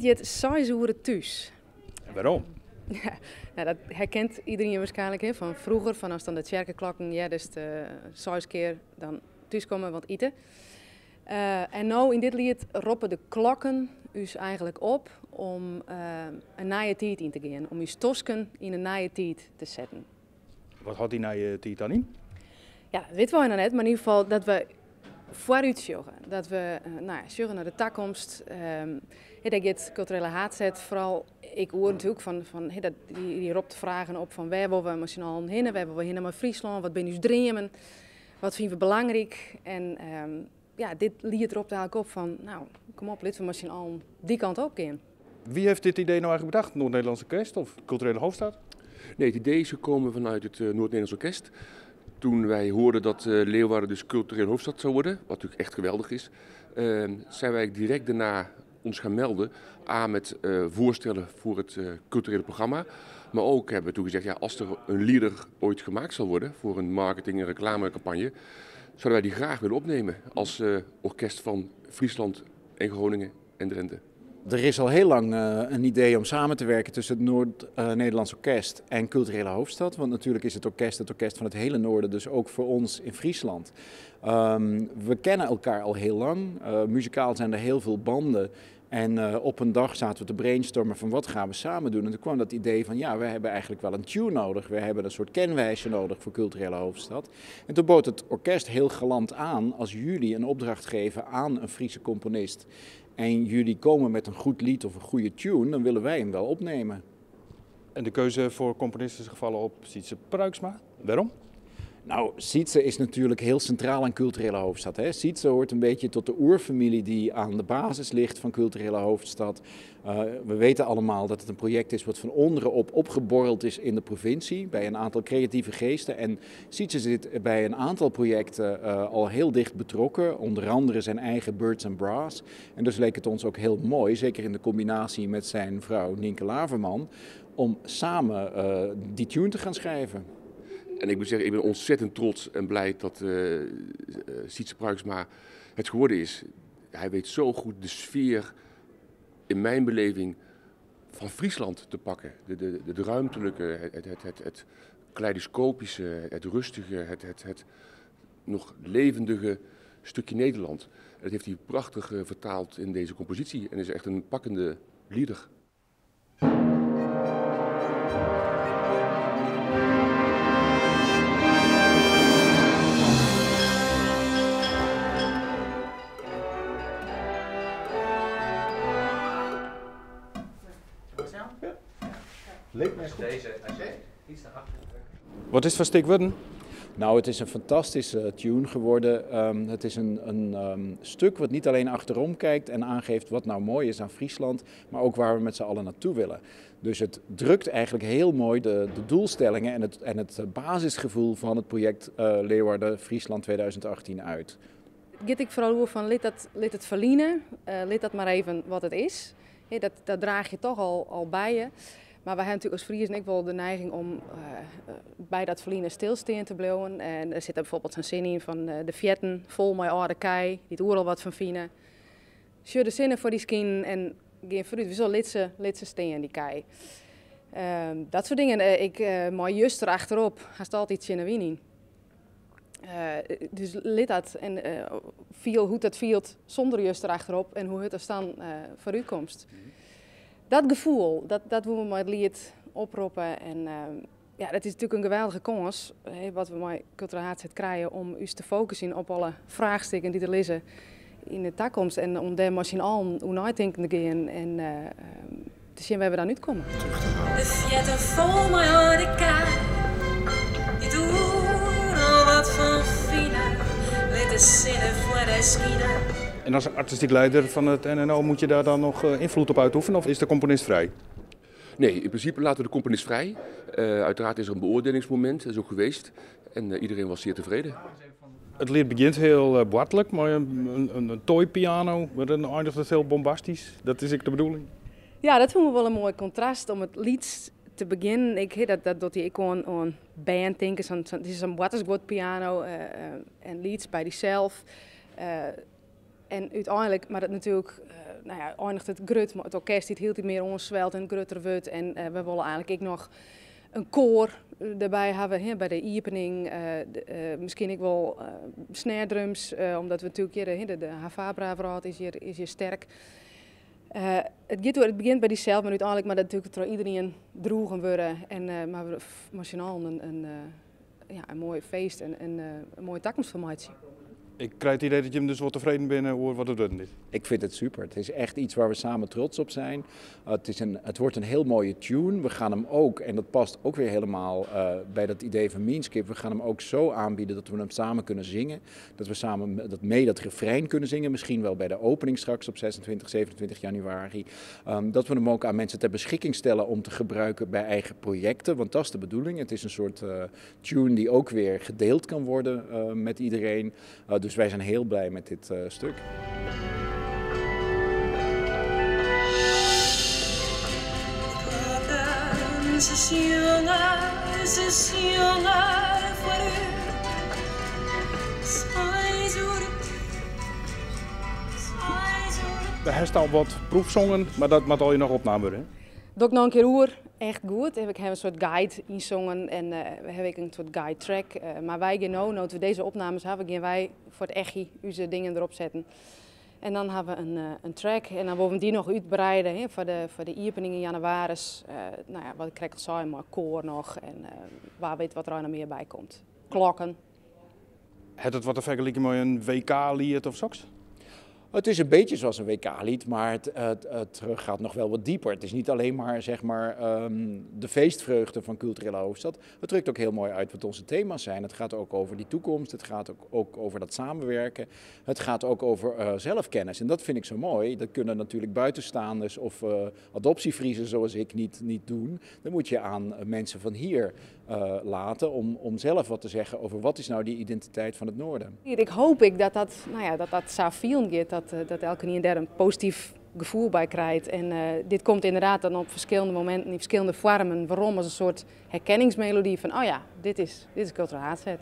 liet je het 6 uur thuis. En waarom? Ja, nou, dat herkent iedereen waarschijnlijk hè, van vroeger, van als dan de kerkenklokken, ja, dus 6 keer dan thuiskomen wat eten. En nou in dit lied roepen de klokken dus eigenlijk op om een nieuwe tijd in te gaan, om je tosken in een nieuwe tijd te zetten. Wat had die na je tijd dan in? Ja, dat weten we nog net, maar in ieder geval dat we vooruit zorgen. Dat we zorgen naar de toekomst. Dat je culturele haatzet, vooral ik hoor natuurlijk van dat die roept vragen op van waar willen we misschien al heen, waar willen we heen naar Friesland, wat ben je dromen, wat vinden we belangrijk. En dit lied roept eigenlijk op van, nou, kom op, laten we misschien al die kant op gaan. Wie heeft dit idee nou eigenlijk bedacht? Noord-Nederlandse Orkest of culturele hoofdstad? Nee, het idee is gekomen vanuit het Noord-Nederlands Orkest. Toen wij hoorden dat Leeuwarden dus culturele hoofdstad zou worden, wat natuurlijk echt geweldig is, zijn wij direct daarna ons gaan melden met voorstellen voor het culturele programma. Maar ook hebben we toen gezegd, ja, als er een lieder ooit gemaakt zal worden voor een marketing- en reclamecampagne, zouden wij die graag willen opnemen als orkest van Friesland en Groningen en Drenthe. Er is al heel lang een idee om samen te werken tussen het Noord-Nederlands Orkest en Culturele Hoofdstad. Want natuurlijk is het orkest van het hele noorden, dus ook voor ons in Friesland. We kennen elkaar al heel lang. Muzikaal zijn er heel veel banden. En op een dag zaten we te brainstormen van wat gaan we samen doen. En toen kwam dat idee van ja, we hebben eigenlijk wel een tune nodig. We hebben een soort kenwijsje nodig voor Culturele Hoofdstad. En toen bood het orkest heel galant aan als jullie een opdracht geven aan een Friese componist. En jullie komen met een goed lied of een goede tune, dan willen wij hem wel opnemen. En de keuze voor componisten is gevallen op Sietse Pruiksma. Waarom? Nou, Sietse is natuurlijk heel centraal aan Culturele Hoofdstad. Hè? Sietse hoort een beetje tot de oerfamilie die aan de basis ligt van Culturele Hoofdstad. We weten allemaal dat het een project is wat van onderen op opgeborreld is in de provincie bij een aantal creatieve geesten. En Sietse zit bij een aantal projecten al heel dicht betrokken, onder andere zijn eigen Birds and Brass. En dus leek het ons ook heel mooi, zeker in de combinatie met zijn vrouw Nienke Laverman, om samen die tune te gaan schrijven. En ik moet zeggen, ik ben ontzettend trots en blij dat Sietse Pruiksma het geworden is. Hij weet zo goed de sfeer, in mijn beleving, van Friesland te pakken. De ruimtelijke, het kaleidoscopische, het rustige, het nog levendige stukje Nederland. Dat heeft hij prachtig vertaald in deze compositie en is echt een pakkende lieder. Wat is het van Stik Wudden? Nou, het is een fantastische tune geworden. Het is een stuk wat niet alleen achterom kijkt en aangeeft wat nou mooi is aan Friesland, maar ook waar we met z'n allen naartoe willen. Dus het drukt eigenlijk heel mooi de doelstellingen en het basisgevoel van het project Leeuwarden Friesland 2018 uit. Get ik vooral over van lid het verliezen, lid dat maar even wat het is. Dat draag je toch al bij je. Maar wij hebben natuurlijk als Friesen ook wel de neiging om bij dat verliezen stilstaan te blijven. En er zit er bijvoorbeeld zo'n zin in van de vjetten vol met oude kei, die het oeral wat van vinden. Sjur de zinnen voor die skin en geen vooruit. We zullen lidse steen die kei. Dat soort dingen. Maar juist erachterop haast altijd zin in. Dus lid dat en hoe dat viel zonder juist erachterop en hoe het er dan voor u komt. Dat gevoel, dat willen we met het lied oproepen. En dat is natuurlijk een geweldige kans, wat we met Culturele Haatzet krijgen, om ons te focussen op alle vraagstukken die er liggen in de toekomst. En om daar misschien al hoe nadenken te gaan en te zien waar we dan uitkomen. De vjetten vol met oude kei, die doen al wat van fine, let de zinnen voor de schienen. En als artistiek leider van het NNO moet je daar dan nog invloed op uitoefenen of is de componist vrij? Nee, in principe laten we de componist vrij. Uiteraard is er een beoordelingsmoment, dat is ook geweest. En iedereen was zeer tevreden. Het lied begint heel boatelijk, maar een toypiano, maar dan eindigt het heel bombastisch. Dat is ik de bedoeling. Ja, dat vonden we wel een mooi contrast om het lied te beginnen. Dat doet ik gewoon aan band denken. Het is een boatelijk piano en lieds bij diezelf. En uiteindelijk, maar dat natuurlijk nou ja, eindigt het grut, maar het orkest die hield meer onzwelt en grutter wordt. En we willen eigenlijk ook nog een koor erbij hebben bij de opening. Misschien ook wel snare drums, omdat we natuurlijk de Havabra is hier sterk. Het begint bij diezelfde, maar uiteindelijk maar dat natuurlijk door iedereen droegen worden. En maar we emotioneel een mooi feest en een mooie toekomstformatie. Ik krijg het idee dat je hem dus wel tevreden bent over wat het doet. Ik vind het super. Het is echt iets waar we samen trots op zijn. Het wordt een heel mooie tune. We gaan hem ook, en dat past ook weer helemaal bij dat idee van Meanskip, we gaan hem ook zo aanbieden dat we hem samen kunnen zingen. Dat we samen dat refrein kunnen zingen. Misschien wel bij de opening straks op 26, 27 januari. Dat we hem ook aan mensen ter beschikking stellen om te gebruiken bij eigen projecten. Want dat is de bedoeling. Het is een soort tune die ook weer gedeeld kan worden met iedereen. Dus wij zijn heel blij met dit stuk. We hebben al wat proefzongen, maar dat moet al je nog opname worden. Doe nog een keer oer, echt goed. We hebben een soort guide inzongen en we hebben een soort guide track. Maar wij gaan nu we deze opnames hebben, gaan wij voor het echi onze dingen erop zetten. En dan hebben we een track en dan willen we die nog uitbreiden voor de opening in januari. Nou ja, wat ik krijg al zei, maar koor nog en waar weet wat er nog meer bij komt. Klokken. Het het wat te vergelijken met een WK-lied of zoiets? Het is een beetje zoals een WK-lied, maar het gaat nog wel wat dieper. Het is niet alleen maar, zeg maar de feestvreugde van Culturele Hoofdstad. Het drukt ook heel mooi uit wat onze thema's zijn. Het gaat ook over die toekomst, het gaat ook over dat samenwerken. Het gaat ook over zelfkennis en dat vind ik zo mooi. Dat kunnen natuurlijk buitenstaanders of adoptievriezen zoals ik niet doen. Dan moet je aan mensen van hier laten om zelf wat te zeggen over wat is nou die identiteit van het Noorden. Ik hoop dat zou vielen dat elke daar een positief gevoel bij krijgt. En dit komt inderdaad dan op verschillende momenten, in verschillende vormen. Waarom als een soort herkenningsmelodie van, oh ja, dit is Culturele Haardset.